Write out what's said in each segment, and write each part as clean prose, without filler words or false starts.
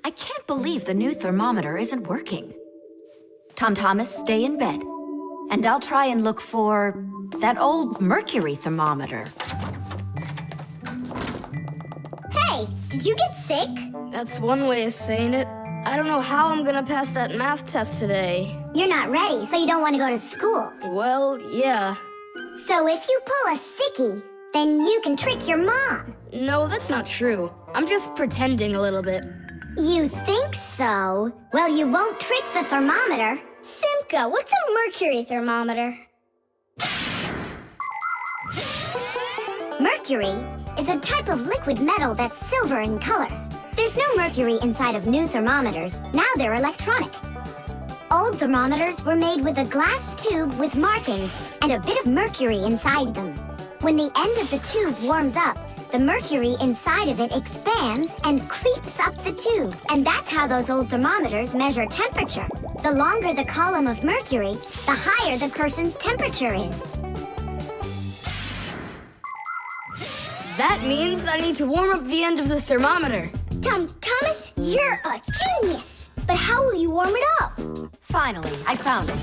I can't believe the new thermometer isn't working. Tom Thomas, stay in bed. And I'll try and look for that old mercury thermometer. Hey, did you get sick? That's one way of saying it. I don't know how I'm gonna pass that math test today. You're not ready, so you don't want to go to school. Well, yeah. So if you pull a sickie, then you can trick your mom. No, that's not true. I'm just pretending a little bit. You think so? Well, you won't trick the thermometer. Simka, what's a mercury thermometer? Mercury is a type of liquid metal that's silver in color. There's no mercury inside of new thermometers. Now they're electronic. Old thermometers were made with a glass tube with markings and a bit of mercury inside them. When the end of the tube warms up, the mercury inside of it expands and creeps up the tube. And that's how those old thermometers measure temperature. The longer the column of mercury, the higher the person's temperature is. That means I need to warm up the end of the thermometer. Thomas, you're a genius. But how will you warm it up? Finally, I found it.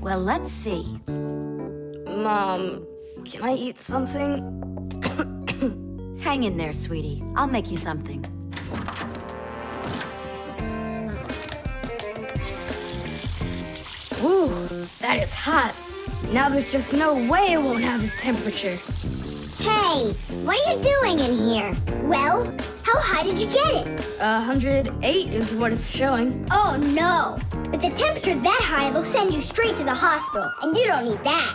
Well, let's see. Mom, can I eat something? Hang in there, sweetie. I'll make you something. Ooh, that is hot. Now there's just no way it won't have a temperature. Hey, what are you doing in here? Well, how high did you get it? 108 is what it's showing. Oh no! With a temperature that high, they'll send you straight to the hospital, and you don't need that.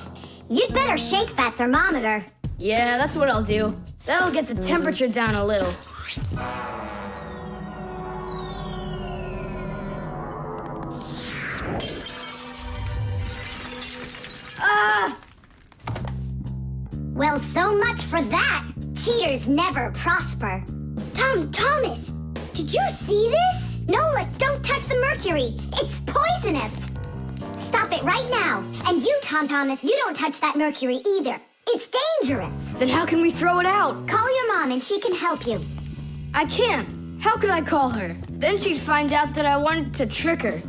You'd better shake that thermometer. Yeah, that's what I'll do. That'll get the temperature down a little. Ah! Well, so much for that. Cheaters never prosper. Thomas, did you see this? Nolik, don't touch the mercury. It's poisonous. Stop it right now. And you, Thomas, you don't touch that mercury either. It's dangerous. Then how can we throw it out? Call your mom and she can help you. I can't. How could I call her? Then she'd find out that I wanted to trick her.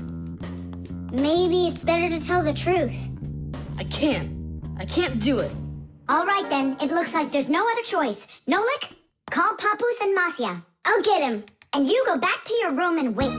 Maybe it's better to tell the truth. I can't. I can't do it. All right then, it looks like there's no other choice. Nolik, call Papoose and Masya. I'll get him. And you go back to your room and wait.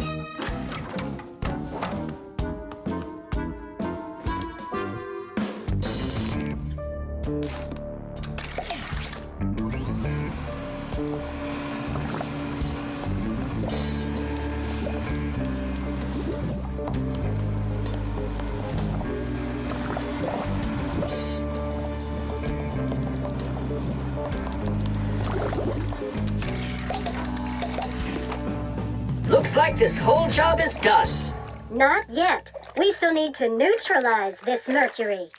Looks like this whole job is done. Not yet. We still need to neutralize this mercury.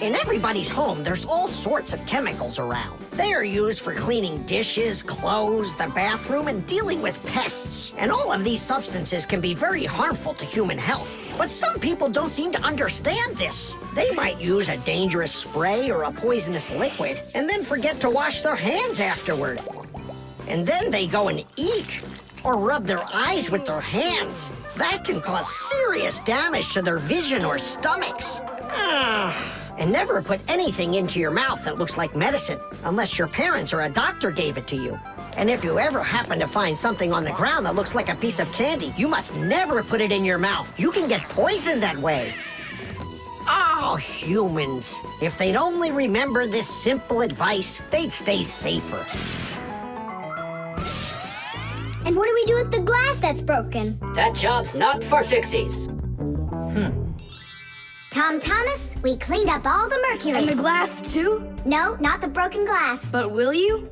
In everybody's home, there's all sorts of chemicals around. They are used for cleaning dishes, clothes, the bathroom, and dealing with pests. And all of these substances can be very harmful to human health. But some people don't seem to understand this. They might use a dangerous spray or a poisonous liquid and then forget to wash their hands afterward. And then they go and eat or rub their eyes with their hands. That can cause serious damage to their vision or stomachs. And never put anything into your mouth that looks like medicine, unless your parents or a doctor gave it to you. And if you ever happen to find something on the ground that looks like a piece of candy, you must never put it in your mouth. You can get poisoned that way. Oh, humans. If they'd only remember this simple advice, they'd stay safer. And what do we do with the glass that's broken? That job's not for Fixies. Thomas, we cleaned up all the mercury. And the glass too? No, not the broken glass. But will you?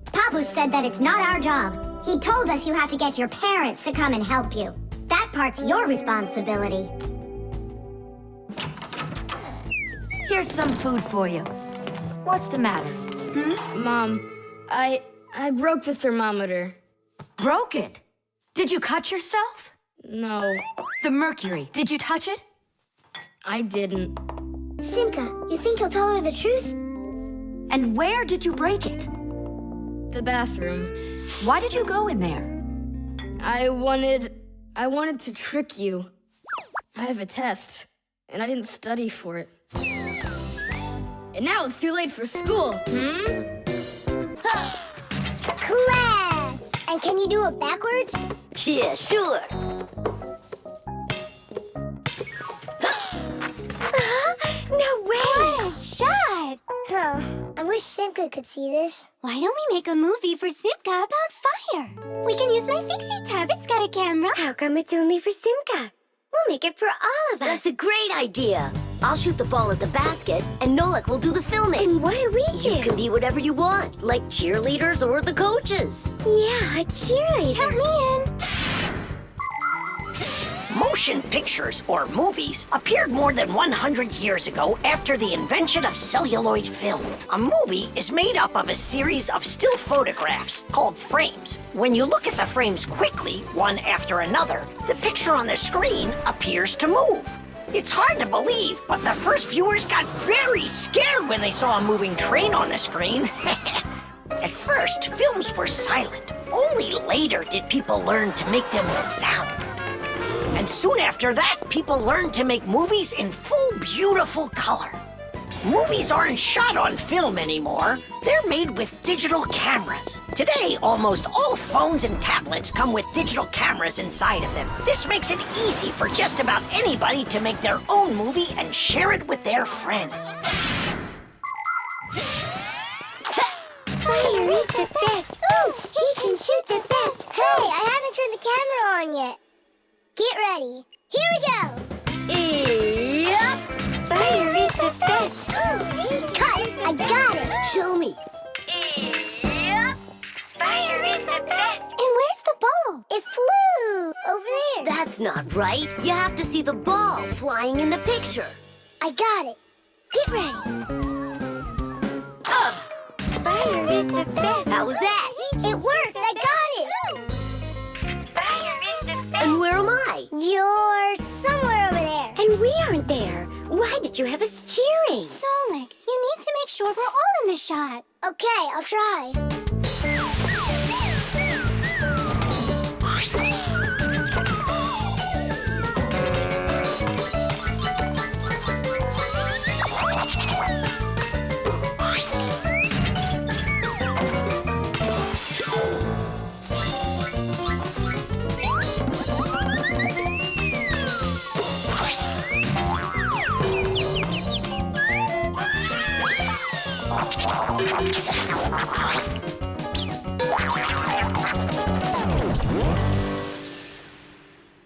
Papoose said that it's not our job. He told us you have to get your parents to come and help you. That part's your responsibility. Here's some food for you. What's the matter? Mom, I broke the thermometer. Broke it? Did you cut yourself? No, The mercury, did you touch it? I didn't. Simka, you think he'll tell her the truth? And where did you break it? The bathroom. Why did you go in there? I wanted to trick you. I have a test, and I didn't study for it. And now it's too late for school. Class! And can you do it backwards? Yeah, sure. No way! What a shot! Huh. I wish Simka could see this. Why don't we make a movie for Simka about fire? We can use my Fixie tub. It's got a camera. How come it's only for Simka? We'll make it for all of us. That's a great idea. I'll shoot the ball at the basket, and Nolik will do the filming. And what do we do? You can be whatever you want, like cheerleaders or the coaches. Yeah, a cheerleader. Help me in. Motion pictures, or movies, appeared more than 100 years ago after the invention of celluloid film. A movie is made up of a series of still photographs called frames. When you look at the frames quickly, one after another, the picture on the screen appears to move. It's hard to believe, but the first viewers got very scared when they saw a moving train on the screen. At first, films were silent. Only later did people learn to make them with sound. And soon after that, people learned to make movies in full, beautiful color. Movies aren't shot on film anymore. They're made with digital cameras. Today, almost all phones and tablets come with digital cameras inside of them. This makes it easy for just about anybody to make their own movie and share it with their friends. Fire is the best. Ooh, he can shoot the best. Hey, I haven't turned the camera on yet. Get ready. Here we go. Yep. Fire is the best. Cut! I got it. Show me. Yep. Fire is the best. And where's the ball? It flew over there. That's not right. You have to see the ball flying in the picture. I got it. Get ready. Fire is the best. How was that? It worked. I got it. Fire is the best. And where am I? You're somewhere over there. And we aren't there. Why did you have us cheering? Nolik, you need to make sure we're all in the shot. Okay, I'll try.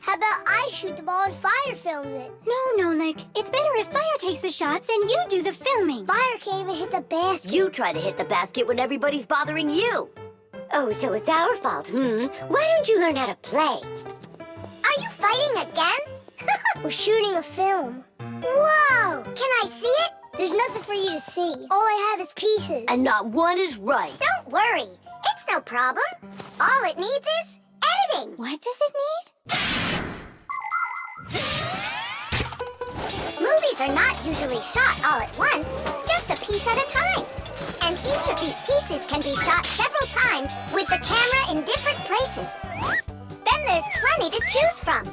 How about I shoot the ball and Fire films it? No, Nolik. It's better if Fire takes the shots and you do the filming. Fire can't even hit the basket. You try to hit the basket when everybody's bothering you. Oh, so it's our fault, Why don't you learn how to play? Are you fighting again? We're shooting a film. Whoa! Can I see it? There's nothing for you to see. All I have is pieces. And not one is right. Don't worry. It's no problem. All it needs is editing. What does it need? Movies are not usually shot all at once, just a piece at a time. And each of these pieces can be shot several times with the camera in different places. Then there's plenty to choose from.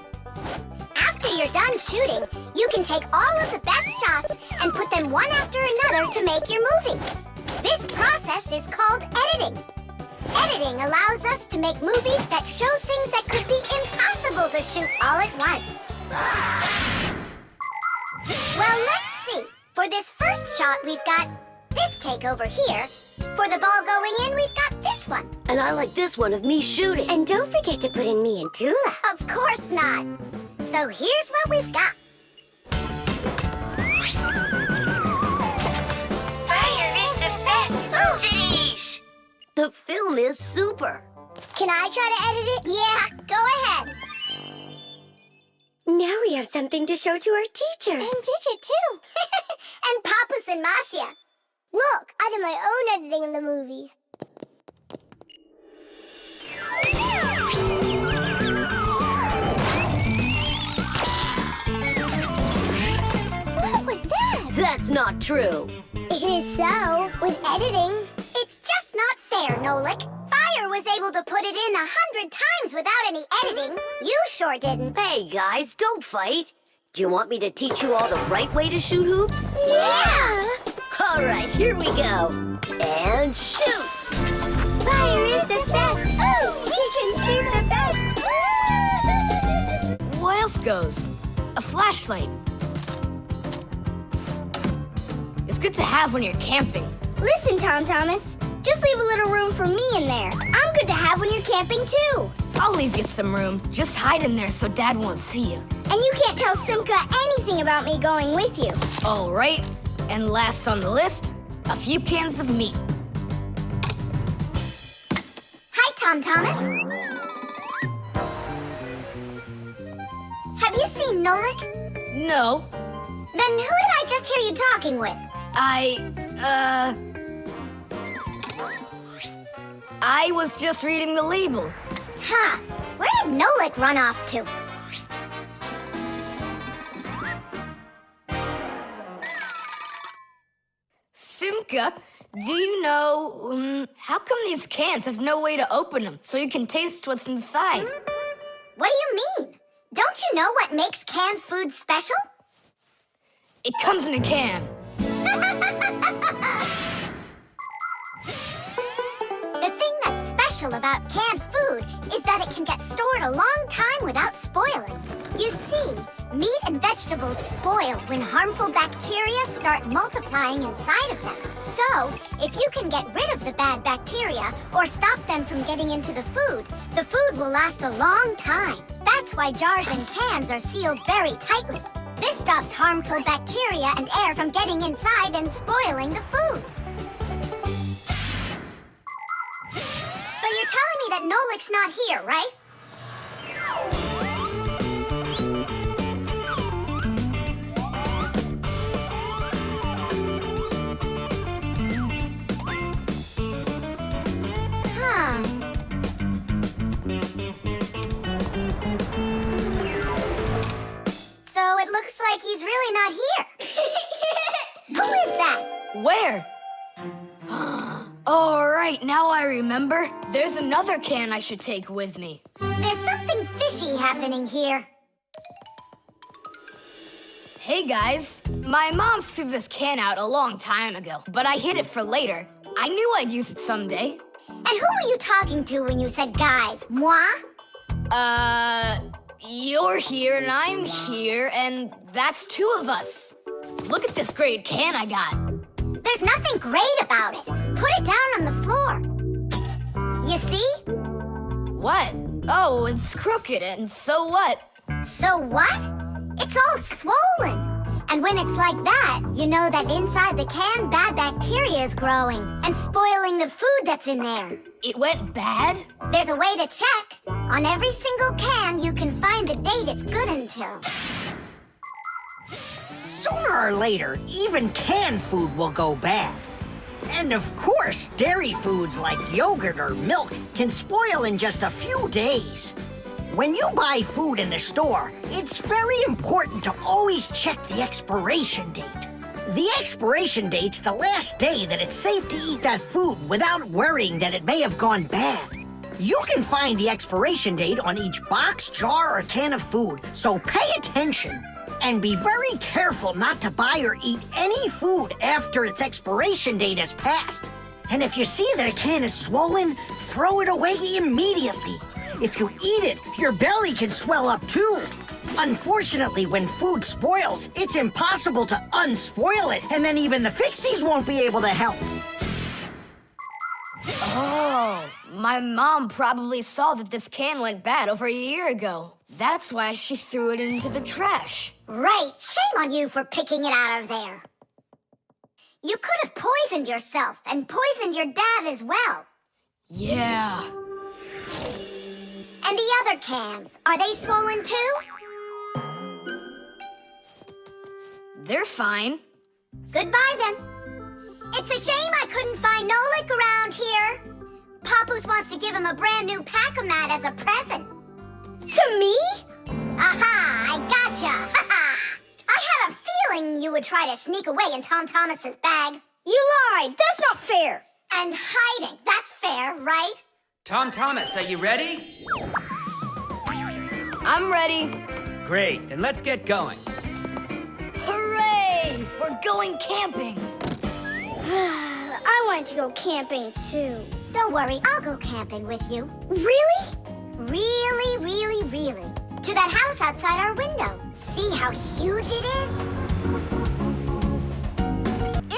After you're done shooting, you can take all of the best shots and put them one after another to make your movie. This process is called editing. Editing allows us to make movies that show things that could be impossible to shoot all at once. Well, let's see. For this first shot, we've got this take over here. For the ball going in, we've got this one. And I like this one of me shooting. And don't forget to put in me and Tula. Of course not. So here's what we've got. Fire is the best. Jeez! The film is super. Can I try to edit it? Yeah, go ahead. Now we have something to show to our teacher. And Digit, too. And Papas and Masya. Look, I did my own editing in the movie. What was that? That's not true. It is so. With editing, it's just That's not fair, Nolik. Fire was able to put it in 100 times without any editing. You sure didn't. Hey, guys, don't fight. Do you want me to teach you all the right way to shoot hoops? Yeah! All right, here we go. And shoot! Fire is the best. Oh, he can shoot the best. What else goes? A flashlight. It's good to have when you're camping. Listen, Tom Thomas. Just leave a little room for me in there. I'm good to have when you're camping, too. I'll leave you some room. Just hide in there so Dad won't see you. And you can't tell Simka anything about me going with you. All right. And last on the list, a few cans of meat. Hi, Tom Thomas. Have you seen Nolik? No, Then who did I just hear you talking with? I was just reading the label. Huh. Where did Nolik run off to? Simka, do you know, how come these cans have no way to open them so you can taste what's inside? What do you mean? Don't you know what makes canned food special? It comes in a can. The thing that's special about canned food is that it can get stored a long time without spoiling. You see, meat and vegetables spoil when harmful bacteria start multiplying inside of them. So, if you can get rid of the bad bacteria or stop them from getting into the food will last a long time. That's why jars and cans are sealed very tightly. This stops harmful bacteria and air from getting inside and spoiling the food. So you're telling me that Nolik's not here, right? Huh. So it looks like he's really not here. Who is that? Where? All right, now I remember. There's another can I should take with me. There's something fishy happening here. Hey guys, my mom threw this can out a long time ago, but I hid it for later. I knew I'd use it someday. And who were you talking to when you said guys? Moi? You're here and I'm here, and that's two of us. Look at this great can I got. There's nothing great about it. Put it down on the floor. You see? What? Oh, it's crooked, and so what? So what? It's all swollen. And when it's like that, you know that inside the can, bad bacteria is growing and spoiling the food that's in there. It went bad? There's a way to check. On every single can, you can find the date it's good until. Sooner or later, even canned food will go bad. And of course, dairy foods like yogurt or milk can spoil in just a few days. When you buy food in the store, it's very important to always check the expiration date. The expiration date's the last day that it's safe to eat that food without worrying that it may have gone bad. You can find the expiration date on each box, jar, or can of food, so pay attention. And be very careful not to buy or eat any food after its expiration date has passed. And if you see that a can is swollen, throw it away immediately. If you eat it, your belly can swell up too. Unfortunately, when food spoils, it's impossible to unspoil it, and then even the Fixies won't be able to help. Oh, my mom probably saw that this can went bad over a year ago. That's why she threw it into the trash. Right. Shame on you for picking it out of there. You could have poisoned yourself and poisoned your dad as well. Yeah. And the other cans, are they swollen too? They're fine. Goodbye then. It's a shame I couldn't find Nolik around here. Papoose wants to give him a brand new pack-a-mat as a present. To me? Aha! I gotcha! Ha-ha! I had a feeling you would try to sneak away in Tom Thomas's bag. You lied! That's not fair! And hiding. That's fair, right? Tom Thomas, are you ready? I'm ready. Great, then let's get going. Hooray! We're going camping. I wanted to go camping too. Don't worry, I'll go camping with you. Really? Really, really, really. To that house outside our window. See how huge it is?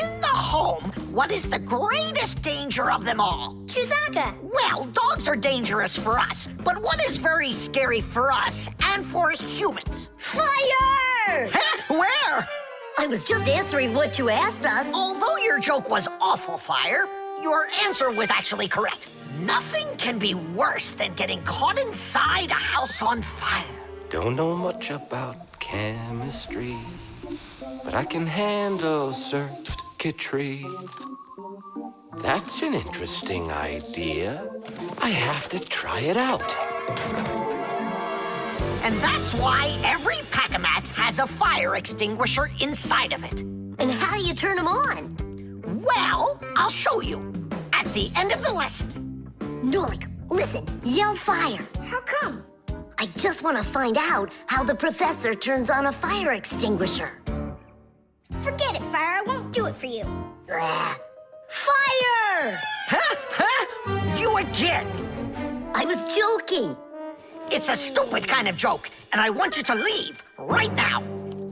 In the home, what is the greatest danger of them all? Chewbacca. Well, dogs are dangerous for us, but what is very scary for us and for humans? Fire! Huh? Where? I was just answering what you asked us. Although your joke was awful, Fire, your answer was actually correct. Nothing can be worse than getting caught inside a house on fire. Don't know much about chemistry, but I can handle circuitry. That's an interesting idea. I have to try it out. And that's why every Pack-A-Mat has a fire extinguisher inside of it. And how do you turn them on? Well, I'll show you at the end of the lesson. Nolik, listen, yell fire. How come? I just want to find out how the professor turns on a fire extinguisher. Forget it, Fire. I won't do it for you. Ugh. Fire! Huh? Huh? You again? I was joking. It's a stupid kind of joke, and I want you to leave right now.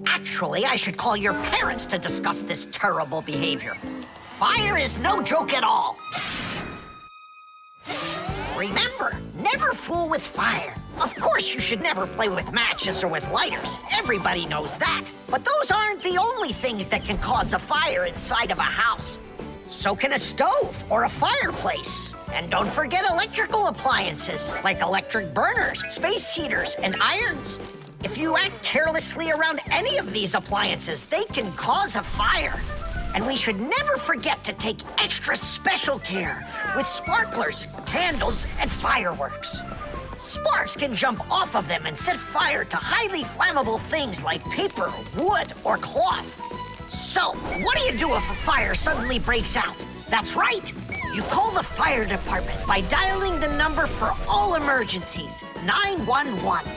Actually, I should call your parents to discuss this terrible behavior. Fire is no joke at all. Remember, never fool with fire. Of course, you should never play with matches or with lighters. Everybody knows that. But those aren't the only things that can cause a fire inside of a house. So can a stove or a fireplace. And don't forget electrical appliances, like electric burners, space heaters, and irons. If you act carelessly around any of these appliances, they can cause a fire. And we should never forget to take extra special care with sparklers, candles, and fireworks. Sparks can jump off of them and set fire to highly flammable things like paper, wood, or cloth. So, what do you do if a fire suddenly breaks out? That's right. You call the fire department by dialing the number for all emergencies, 911.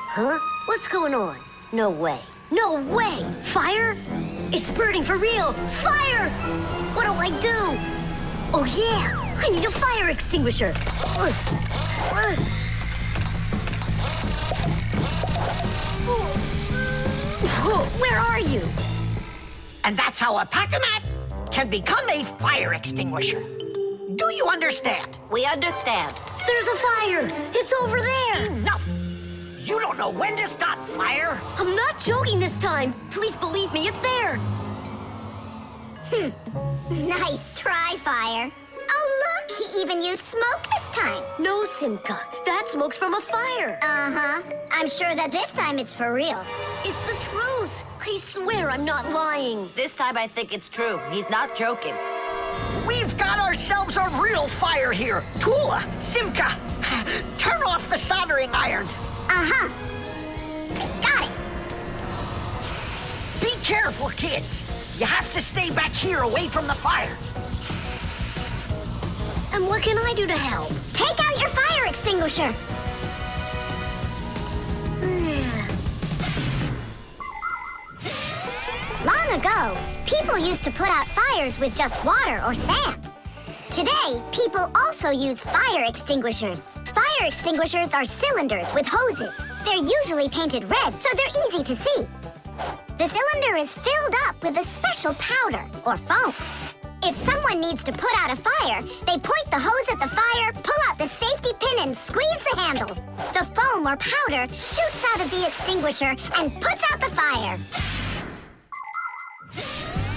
Huh? What's going on? No way. No way! Fire? It's burning for real! Fire! What do I do? Oh yeah! I need a fire extinguisher! Where are you? And that's how a Pack-A-Mat can become a fire extinguisher. Do you understand? We understand. There's a fire! It's over there! Enough! You don't know when to stop fire. I'm not joking this time. Please believe me, it's there. Nice try, Fire. Oh, look, he even used smoke this time. No, Simka. That smoke's from a fire. Uh-huh. I'm sure that this time it's for real. It's the truth. I swear I'm not lying. This time I think it's true. He's not joking. We've got ourselves a real fire here. Tula, Simka, turn off the soldering iron. Uh-huh. Got it. Be careful, kids. You have to stay back here away from the fire. And what can I do to help? Take out your fire extinguisher. Long ago, people used to put out fires with just water or sand. Today, people also use fire extinguishers. Fire extinguishers are cylinders with hoses. They're usually painted red, so they're easy to see. The cylinder is filled up with a special powder, or foam. If someone needs to put out a fire, they point the hose at the fire, pull out the safety pin, and squeeze the handle. The foam or powder shoots out of the extinguisher and puts out the fire.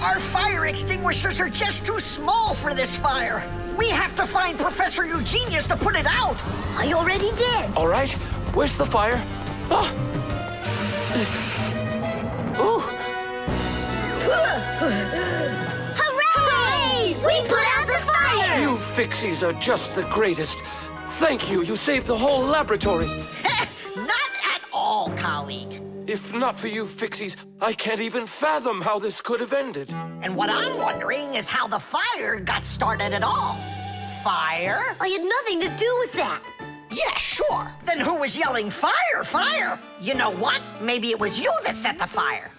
Our fire extinguishers are just too small for this fire. We have to find Professor Eugenius to put it out. I already did. All right, where's the fire? Ah. Ooh. Hooray! We put out the fire! You Fixies are just the greatest. Thank you. You saved the whole laboratory. Not at all, colleague. If not for you, Fixies, I can't even fathom how this could have ended. And what I'm wondering is how the fire got started at all. Fire? I had nothing to do with that. Yeah, sure. Then who was yelling, fire, fire? You know what? Maybe it was you that set the fire.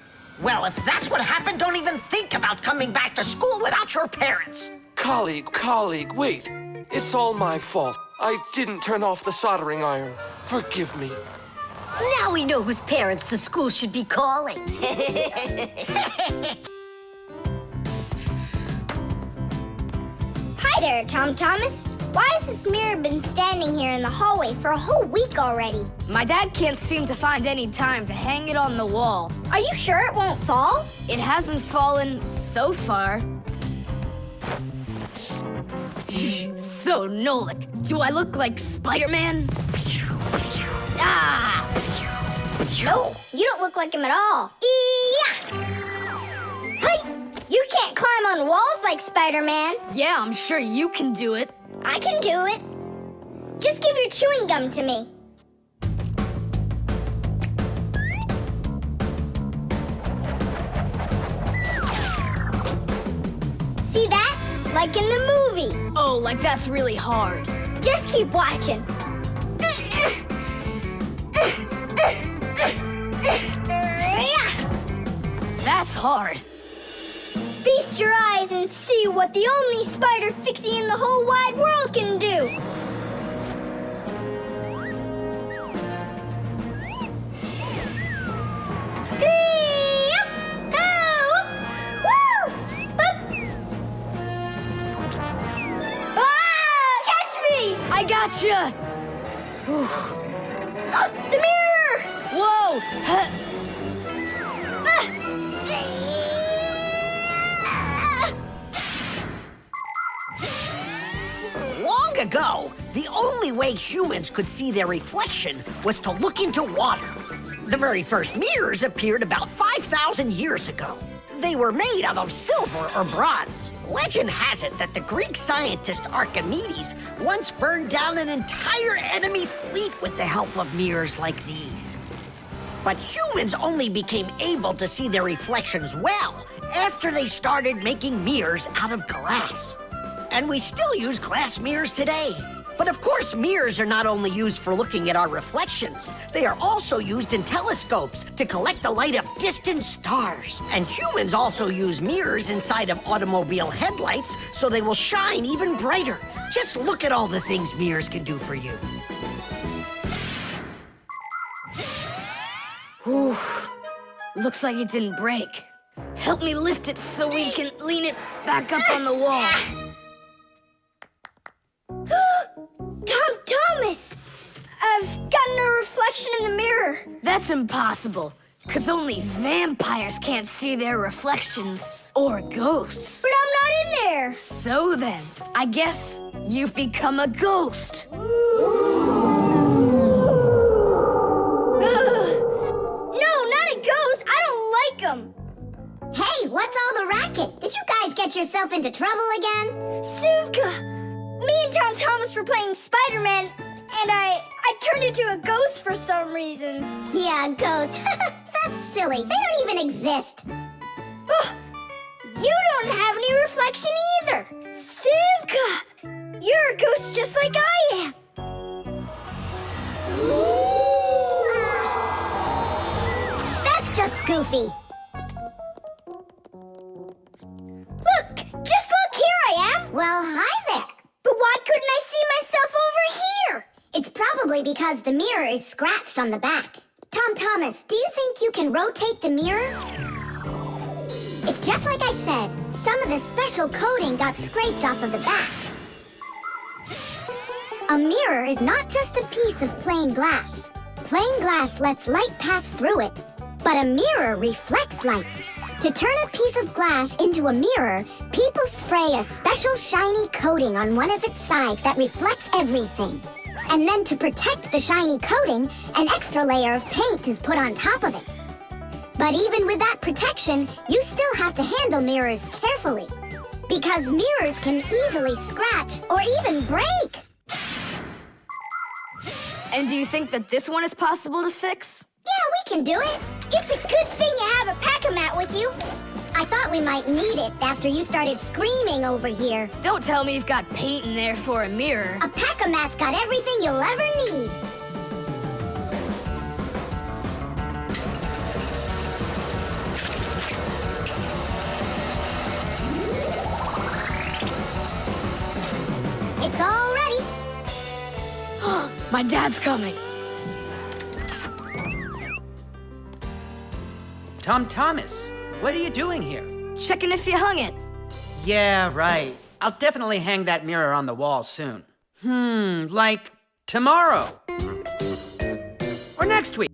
Well, if that's what happened, don't even think about coming back to school without your parents. Colleague, wait. It's all my fault. I didn't turn off the soldering iron. Forgive me. Now we know whose parents the school should be calling. Hi there, Tom Thomas. Why has this mirror been standing here in the hallway for a whole week already? My dad can't seem to find any time to hang it on the wall. Are you sure it won't fall? It hasn't fallen so far. So, Nolik, do I look like Spider-Man? Ah! No, you don't look like him at all. Yeah! Hey! You can't climb on walls like Spider-Man. Yeah, I'm sure you can do it. I can do it. Just give your chewing gum to me. See that? Like in the movie. Oh, like that's really hard. Just keep watching. That's hard. Feast your eyes and see what the only spider Fixie in the whole wide world can do. Catch me! I gotcha! The mirror! Whoa! Long ago, the only way humans could see their reflection was to look into water. The very first mirrors appeared about 5,000 years ago. They were made out of silver or bronze. Legend has it that the Greek scientist Archimedes once burned down an entire enemy fleet with the help of mirrors like these. But humans only became able to see their reflections well after they started making mirrors out of glass. And we still use glass mirrors today. But of course, mirrors are not only used for looking at our reflections, they are also used in telescopes to collect the light of distant stars. And humans also use mirrors inside of automobile headlights so they will shine even brighter. Just look at all the things mirrors can do for you. Whew. Looks like it didn't break. Help me lift it so we can lean it back up on the wall. Tom Thomas! I've gotten a reflection in the mirror. That's impossible, because only vampires can't see their reflections. Or ghosts. But I'm not in there. So then, I guess you've become a ghost. No, not a ghost. I don't like them. Hey, what's all the racket? Did you guys get yourself into trouble again? Simka! Me and Tom Thomas were playing Spider-Man, and I turned into a ghost for some reason. Yeah, ghost. That's silly. They don't even exist. You don't have any reflection either. Simka! You're a ghost just like I am. That's just goofy. Look! Just look! Here I am! Well, hi there. But why couldn't I see myself over here? It's probably because the mirror is scratched on the back. Tom Thomas, do you think you can rotate the mirror? It's just like I said. Some of the special coating got scraped off of the back. A mirror is not just a piece of plain glass. Plain glass lets light pass through it, but a mirror reflects light. To turn a piece of glass into a mirror, people spray a special shiny coating on one of its sides that reflects everything. And then to protect the shiny coating, an extra layer of paint is put on top of it. But even with that protection, you still have to handle mirrors carefully. Because mirrors can easily scratch or even break. And do you think that this one is possible to fix? Yeah, we can do it. It's a good thing you have a pack-a-mat with you. I thought we might need it after you started screaming over here. Don't tell me you've got paint in there for a mirror. A pack-a-mat's got everything you'll ever need. It's all ready. My dad's coming. Tom Thomas, what are you doing here? Checking if you hung it. Yeah, right. I'll definitely hang that mirror on the wall soon. Like tomorrow. Or next week.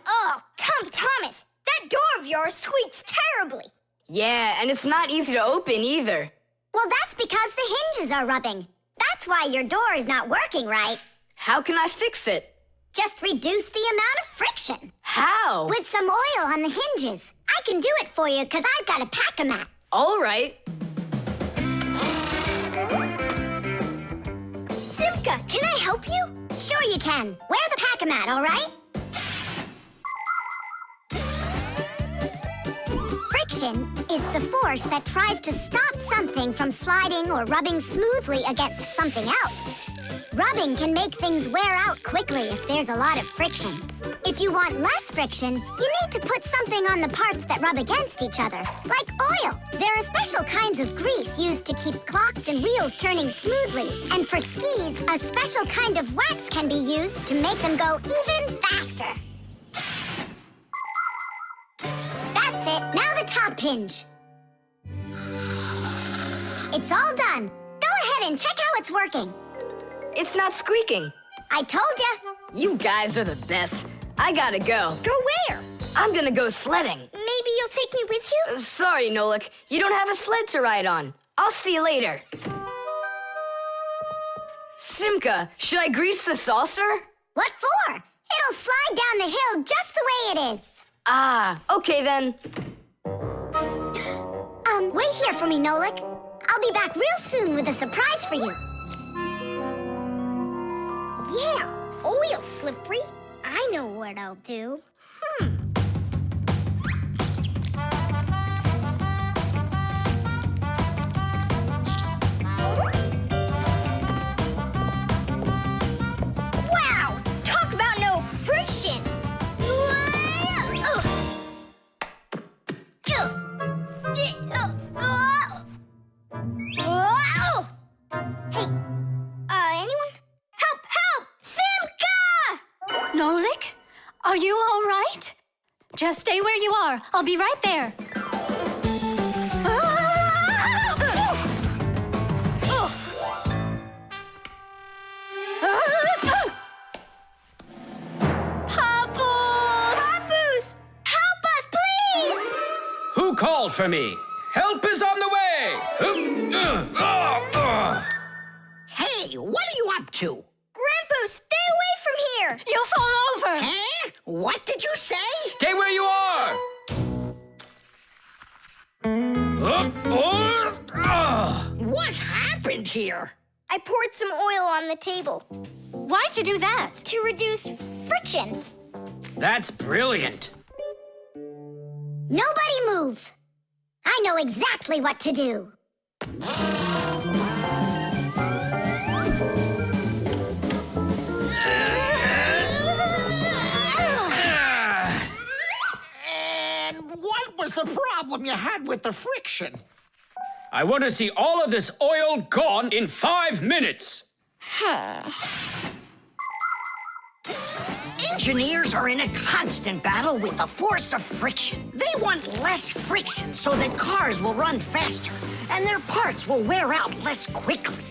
Oh, Tom Thomas, that door of yours squeaks terribly. Yeah, and it's not easy to open either. Well, that's because the hinges are rubbing. That's why your door is not working right. How can I fix it? Just reduce the amount of friction. How? With some oil on the hinges. I can do it for you because I've got a pack-a-mat. All right. Simka, can I help you? Sure you can. Wear the pack-a-mat, all right? Friction is the force that tries to stop something from sliding or rubbing smoothly against something else. Rubbing can make things wear out quickly if there's a lot of friction. If you want less friction, you need to put something on the parts that rub against each other, like oil. There are special kinds of grease used to keep clocks and wheels turning smoothly. And for skis, a special kind of wax can be used to make them go even faster. That's it. Now the top hinge. It's all done. Go ahead and check how it's working. It's not squeaking. I told ya. You guys are the best. I gotta go. Go where? I'm gonna go sledding. Maybe you'll take me with you? Sorry, Nolik. You don't have a sled to ride on. I'll see you later. Simka, should I grease the saucer? What for? It'll slide down the hill just the way it is. Ah, okay then. Wait here for me, Nolik. I'll be back real soon with a surprise for you. Yeah, oil slippery. I know what I'll do. Wow! Talk about no friction! Hey, anyone? Help! Help! Simka! Nolik, are you all right? Just stay where you are. I'll be right there. Papoose! Help us, please! Who called for me? Help is on the way! Hey, what are you up to? Grandpa, stay away from here! You'll fall over. Huh? What did you say? Stay where you are! What happened here? I poured some oil on the table Why'd you do that? to reduce friction. That's brilliant. Nobody move! I know exactly what to do. And what was the problem you had with the friction? I want to see all of this oil gone in 5 minutes. Engineers are in a constant battle with the force of friction. They want less friction so that cars will run faster and their parts will wear out less quickly.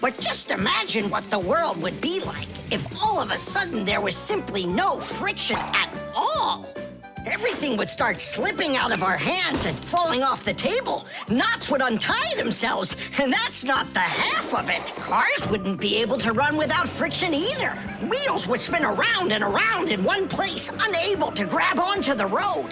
But just imagine what the world would be like if all of a sudden there was simply no friction at all. Everything would start slipping out of our hands and falling off the table. Knots would untie themselves, and that's not the half of it. Cars wouldn't be able to run without friction either. Wheels would spin around and around in one place, unable to grab onto the road.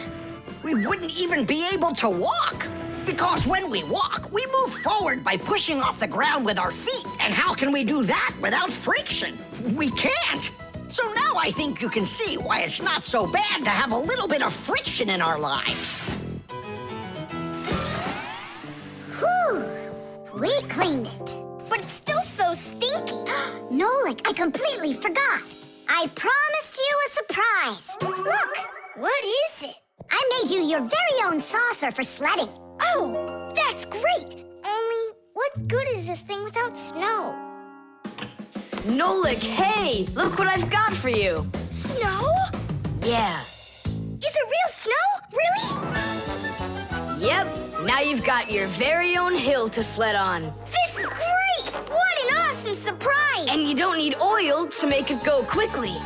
We wouldn't even be able to walk. Because when we walk, we move forward by pushing off the ground with our feet. And how can we do that without friction? We can't. So now I think you can see why it's not so bad to have a little bit of friction in our lives. Whew! We cleaned it. But it's still so stinky. Nolik, I completely forgot. I promised you a surprise. Look, What is it? I made you your very own saucer for sledding. Oh, that's great. Only, what good is this thing without snow? Nolik, hey! Look what I've got for you. Snow? Yeah. Is it real snow? Really? Yep. Now you've got your very own hill to sled on. This is great! What an awesome surprise! And you don't need oil to make it go quickly.